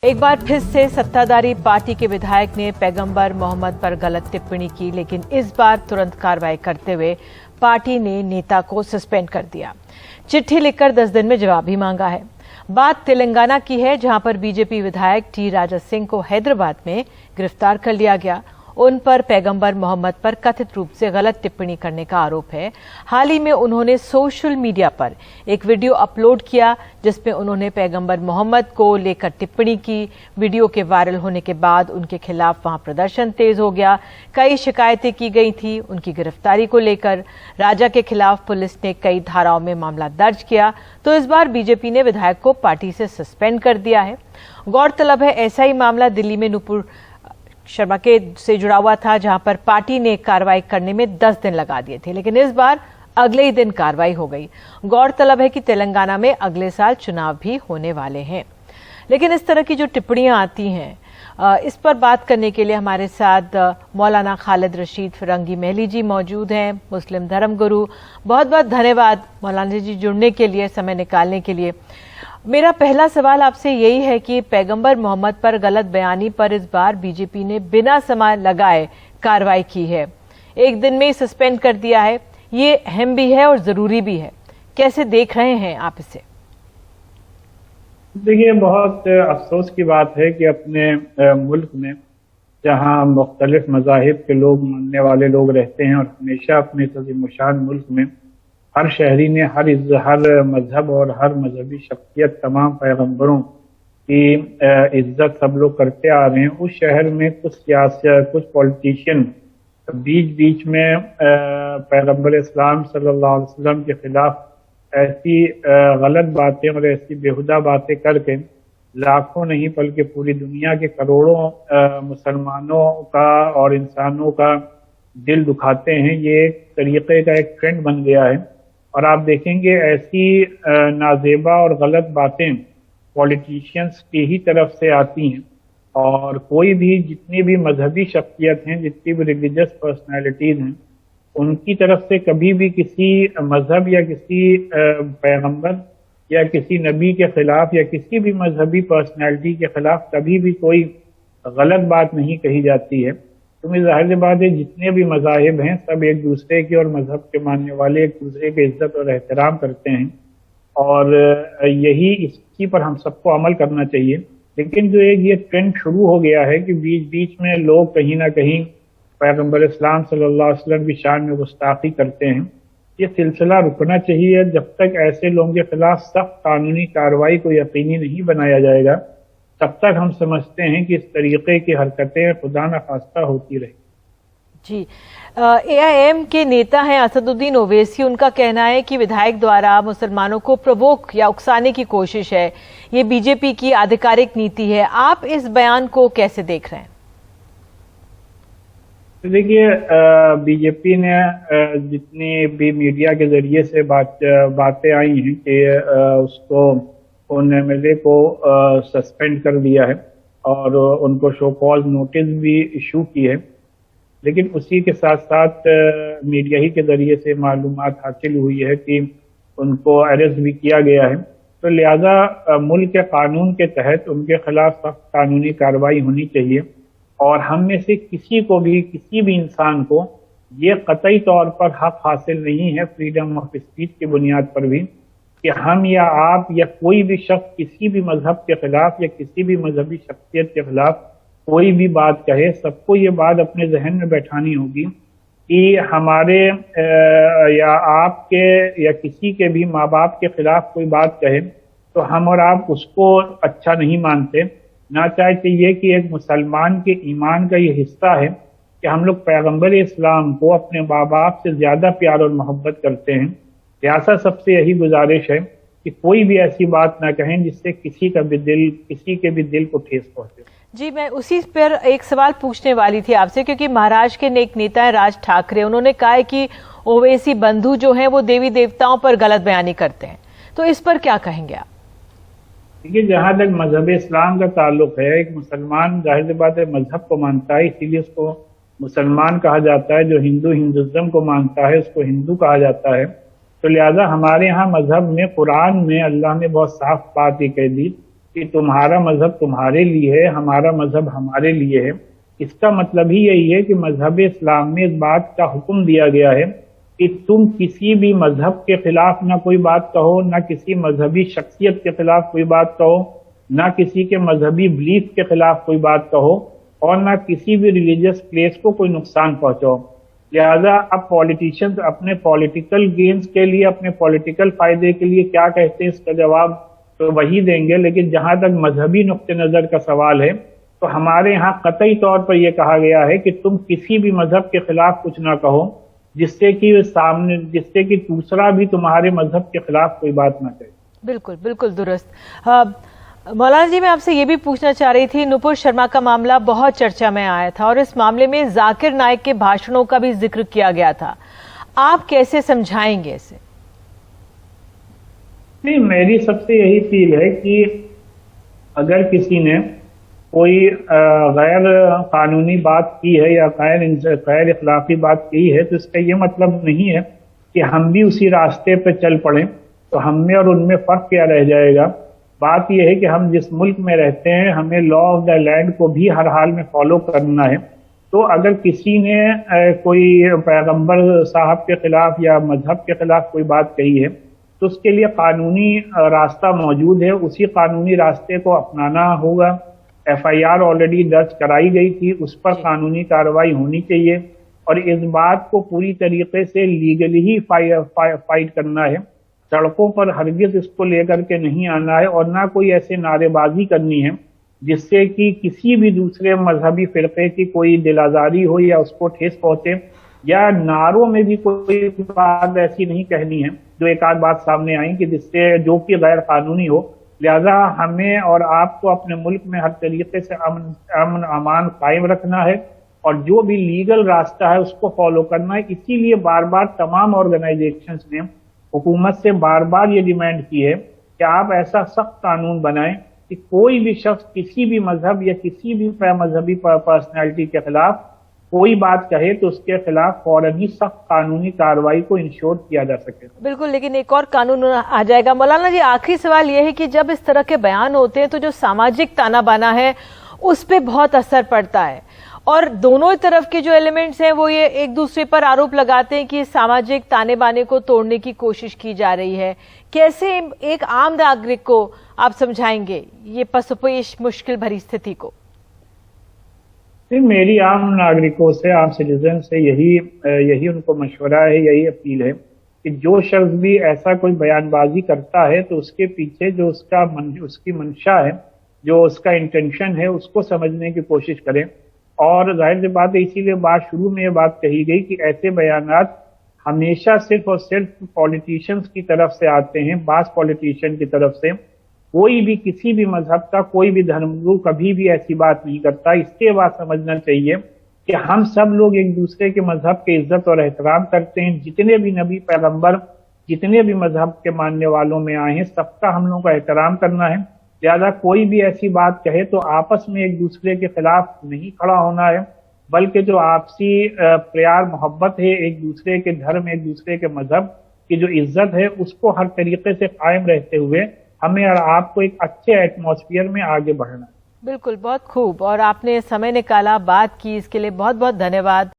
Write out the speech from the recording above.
एक बार फिर से सत्ताधारी पार्टी के विधायक ने पैगंबर मोहम्मद पर गलत टिप्पणी की, लेकिन इस बार तुरंत कार्रवाई करते हुए पार्टी ने नेता को सस्पेंड कर दिया। चिट्ठी लिखकर 10 दिन में जवाब भी मांगा है। बात तेलंगाना की है, जहां पर बीजेपी विधायक टी राजा सिंह को हैदराबाद में गिरफ्तार कर लिया गया। उन पर पैगंबर मोहम्मद पर कथित रूप से गलत टिप्पणी करने का आरोप है। हाल ही में उन्होंने सोशल मीडिया पर एक वीडियो अपलोड किया, जिसमें उन्होंने पैगंबर मोहम्मद को लेकर टिप्पणी की। वीडियो के वायरल होने के बाद उनके खिलाफ वहां प्रदर्शन तेज हो गया। कई शिकायतें की गई थी उनकी गिरफ्तारी को लेकर। राजा के खिलाफ पुलिस ने कई धाराओं में मामला दर्ज किया, तो इस बार बीजेपी ने विधायक को पार्टी से सस्पेंड कर दिया है। गौरतलब है, ऐसा ही मामला दिल्ली में नुपुर शर्मा के से जुड़ा हुआ था, जहां पर पार्टी ने कार्रवाई करने में 10 दिन लगा दिए थे, लेकिन इस बार अगले ही दिन कार्रवाई हो गई। गौरतलब है कि तेलंगाना में अगले साल चुनाव भी होने वाले हैं। लेकिन इस तरह की जो टिप्पणियां आती हैं, इस पर बात करने के लिए हमारे साथ मौलाना खालिद रशीद फिरंगी महली जी मौजूद हैं, मुस्लिम धर्म गुरु। बहुत बहुत धन्यवाद मौलाना जी जुड़ने के लिए, समय निकालने के लिए। मेरा पहला सवाल आपसे यही है कि पैगंबर मोहम्मद पर गलत बयानी पर इस बार बीजेपी ने बिना समय लगाए कार्रवाई की है, एक दिन में ही सस्पेंड कर दिया है। ये अहम भी है और जरूरी भी है, कैसे देख रहे हैं आप इसे? देखिए, बहुत अफसोस की बात है कि अपने मुल्क में जहां मुख्तलिफ मज़ाहिब के लोग, मानने वाले लोग रहते हैं, और हमेशा अपने अज़ीमुशान मुल्क में हर शहरी ने हर मजहब और हर मजहबी शख्सियत, तमाम पैगम्बरों की इज्जत सब लोग करते आ रहे हैं। उस शहर में कुछ सियासत, कुछ पॉलिटिशियन बीच बीच में पैगम्बर इस्लाम सल्लल्लाहु अलैहि वसल्लम के खिलाफ ऐसी गलत बातें और ऐसी बेहुदा बातें करके लाखों नहीं बल्कि पूरी दुनिया के करोड़ों मुसलमानों का और इंसानों का दिल दुखाते हैं। ये एक तरीके का एक ट्रेंड बन गया है, और आप देखेंगे ऐसी नाजेबा और गलत बातें पॉलिटिशियंस की ही तरफ से आती हैं, और कोई भी, जितनी भी मजहबी शख्सियत हैं, जितनी भी रिलीजियस पर्सनैलिटीज़ हैं, उनकी तरफ से कभी भी किसी मजहब या किसी पैगंबर या किसी नबी के खिलाफ या किसी भी मजहबी पर्सनैलिटी के खिलाफ कभी भी कोई गलत बात नहीं कही जाती है। तुम्हें जाहिर सी बात है, जितने भी मज़ाहिब हैं सब एक दूसरे के और मजहब के मानने वाले एक दूसरे की इज्जत और एहतराम करते हैं, और यही, इसी पर हम सबको अमल करना चाहिए। लेकिन जो एक ये ट्रेंड शुरू हो गया है कि बीच बीच में लोग कहीं ना कहीं पैगम्बर इस्लाम सल्लल्लाहु अलैहि वसल्लम की शान में गुस्ताखी करते हैं, ये सिलसिला रुकना चाहिए। जब तक ऐसे लोगों के खिलाफ सख्त कानूनी कार्रवाई को यकीनी नहीं बनाया जाएगा, तब तक हम समझते हैं कि इस तरीके की हरकतें खुदा न खास्ता होती रही। जी, एआईएम के नेता हैं असदुद्दीन ओवैसी, उनका कहना है कि विधायक द्वारा मुसलमानों को प्रवोक या उकसाने की कोशिश है, ये बीजेपी की आधिकारिक नीति है। आप इस बयान को कैसे देख रहे हैं? देखिए, बीजेपी ने जितनी भी मीडिया के जरिए से बातें आई हैं कि उसको, उन एमएलए को सस्पेंड कर दिया है और उनको शो कॉज नोटिस भी इशू की है, लेकिन उसी के साथ साथ मीडिया ही के जरिए से मालूमात हासिल हुई है कि उनको अरेस्ट भी किया गया है। तो लिहाजा मुल्क के कानून के तहत उनके खिलाफ सख्त कानूनी कार्रवाई होनी चाहिए, और हम में से किसी को भी, किसी भी इंसान को ये कतई तौर पर हक हासिल नहीं है फ्रीडम ऑफ स्पीच की बुनियाद पर भी, कि हम या आप या कोई भी शख्स किसी भी मजहब के खिलाफ या किसी भी मजहबी शख्सियत के खिलाफ कोई भी बात कहे। सबको ये बात अपने जहन में बैठानी होगी कि हमारे या आपके या किसी के भी माँ बाप के खिलाफ कोई बात कहे तो हम और आप उसको अच्छा नहीं मानते। ना चाहते ये कि एक मुसलमान के ईमान का ये हिस्सा है कि हम लोग पैगम्बर इस्लाम को अपने माँ बाप से ज़्यादा प्यार और मोहब्बत करते हैं। लिहाजा सबसे यही गुजारिश है कि कोई भी ऐसी बात ना कहें जिससे किसी के भी दिल को ठेस पहुंचे। जी, मैं उसी पर एक सवाल पूछने वाली थी आपसे, क्योंकि महाराष्ट्र के एक नेता है राज ठाकरे, उन्होंने कहा है कि ओवैसी बंधु जो हैं वो देवी देवताओं पर गलत बयानी करते हैं, तो इस पर क्या कहेंगे आप? देखिए, जहाँ तक मजहब इस्लाम का ताल्लुक है, एक मुसलमान जाहिर सी बात है मजहब को मानता है, इसीलिए उसको मुसलमान कहा जाता है। जो हिंदुइज्म को मानता है उसको हिंदू कहा जाता है। तो लिहाजा हमारे यहाँ मजहब में, कुरान में अल्लाह ने बहुत साफ बात ये कह दी کہ تمہارا مذہب تمہارے لیے ہے، ہمارا مذہب ہمارے لیے ہے، اس کا مطلب ہی یہی ہے کہ مذہب اسلام میں اس بات کا حکم دیا گیا ہے کہ تم کسی بھی مذہب کے خلاف نہ کوئی بات کہو، نہ کسی مذہبی شخصیت کے خلاف کوئی بات کہو، نہ کسی کے مذہبی بلیف کے خلاف کوئی بات کہو، اور نہ کسی بھی ریلیجیس پلیس کو کوئی نقصان پہنچاؤ۔ لہذا اب پولیٹیشنز اپنے پولیٹیکل گینز کے لیے، اپنے پولیٹیکل فائدے کے لیے کیا کہتے ہیں اس کا جواب تو وہی دیں گے، لیکن جہاں تک مذہبی نقطہ نظر کا سوال ہے تو ہمارے ہاں قطعی طور پر یہ کہا گیا ہے کہ تم کسی بھی مذہب کے خلاف کچھ نہ کہو جس سے کہ دوسرا بھی تمہارے مذہب کے خلاف کوئی بات نہ کہے۔ بالکل بالکل درست۔ مولانا جی، میں آپ سے یہ بھی پوچھنا چاہ رہی تھی، نپور شرما کا معاملہ بہت چرچا میں آیا تھا اور اس معاملے میں ذاکر نائک کے بھاشنوں کا بھی ذکر کیا گیا تھا، آپ کیسے سمجھائیں گے اسے؟ نہیں، میری سب سے یہی اپیل ہے کہ اگر کسی نے کوئی غیر قانونی بات کی ہے یا غیر اخلاقی بات کی ہے تو اس کا یہ مطلب نہیں ہے کہ ہم بھی اسی راستے پہ چل پڑیں، تو ہم میں اور ان میں فرق کیا رہ جائے گا۔ بات یہ ہے کہ ہم جس ملک میں رہتے ہیں ہمیں لا آف دا لینڈ کو بھی ہر حال میں فالو کرنا ہے۔ تو اگر کسی نے کوئی پیغمبر صاحب کے خلاف یا مذہب کے خلاف کوئی بات کہی ہے تو اس کے لیے قانونی راستہ موجود ہے، اسی قانونی راستے کو اپنانا ہوگا۔ ایف آئی آر آلریڈی درج کرائی گئی تھی، اس پر قانونی کارروائی ہونی چاہیے، اور اس بات کو پوری طریقے سے لیگلی ہی فائٹ کرنا ہے۔ سڑکوں پر ہرگز اس کو لے کر کے نہیں آنا ہے، اور نہ کوئی ایسے نعرے بازی کرنی ہے جس سے کہ کسی بھی دوسرے مذہبی فرقے کی کوئی دل آزاری ہو یا اس کو ٹھیس پہنچے، یا نعروں میں بھی کوئی بات ایسی نہیں کہنی ہے جو ایک آدھ بات سامنے آئی کہ جس سے جو کہ غیر قانونی ہو۔ لہذا ہمیں اور آپ کو اپنے ملک میں ہر طریقے سے امن امان قائم رکھنا ہے، اور جو بھی لیگل راستہ ہے اس کو فالو کرنا ہے۔ اسی لیے بار بار تمام آرگنائزیشنز نے حکومت سے بار بار یہ ڈیمانڈ کی ہے کہ آپ ایسا سخت قانون بنائیں کہ کوئی بھی شخص کسی بھی مذہب یا کسی بھی مذہبی پرسنالٹی کے خلاف کوئی بات کہے تو اس کے خلاف فوراً ہی سخت قانونی کارروائی کو انشور کیا جا سکے۔ بالکل، لیکن ایک اور قانون آ جائے گا۔ مولانا جی، آخری سوال یہ ہے کہ جب اس طرح کے بیان ہوتے ہیں تو جو سماجک تانا بانا ہے اس پہ بہت اثر پڑتا ہے، اور دونوں طرف کے جو ایلیمنٹس ہیں وہ یہ ایک دوسرے پر آروپ لگاتے ہیں کہ سماجک تانے بانے کو توڑنے کی کوشش کی جا رہی ہے۔ کیسے ایک عام ناگرک کو آپ سمجھائیں گے یہ پس و پیش مشکل بھری استھتی کو؟ میری عام ناگرکوں سے، عام سٹیزن سے یہی ان کو مشورہ ہے، یہی اپیل ہے کہ جو شخص بھی ایسا کوئی بیان بازی کرتا ہے تو اس کے پیچھے جو اس کی منشا ہے، جو اس کا انٹینشن ہے، اس کو سمجھنے کی کوشش کریں۔ اور ظاہر سی بات ہے، اسی لیے شروع میں یہ بات کہی گئی کہ ایسے بیانات ہمیشہ صرف اور صرف پولیٹیشنز کی طرف سے آتے ہیں، بعض پولیٹیشین کی طرف سے۔ کوئی بھی کسی بھی مذہب کا کوئی بھی دھرم گرو کبھی بھی ایسی بات نہیں کرتا۔ اس کے بعد سمجھنا چاہیے کہ ہم سب لوگ ایک دوسرے کے مذہب کی عزت اور احترام کرتے ہیں، جتنے بھی نبی پیغمبر جتنے بھی مذہب کے ماننے والوں میں آئے ہیں سب کا ہم لوگوں کا احترام کرنا ہے۔ لہذا کوئی بھی ایسی بات کہے تو آپس میں ایک دوسرے کے خلاف نہیں کھڑا ہونا ہے، بلکہ جو آپسی پیار محبت ہے، ایک دوسرے کے دھرم، ایک دوسرے کے مذہب کی جو عزت ہے اس کو ہر طریقے سے قائم رہتے ہوئے ہمیں اور آپ کو ایک اچھے ایٹماسفیئر میں آگے بڑھنا ہے۔ بالکل، بہت خوب، اور آپ نے سمے نکالا، بات کی، اس کے لیے بہت بہت دھنیہ واد۔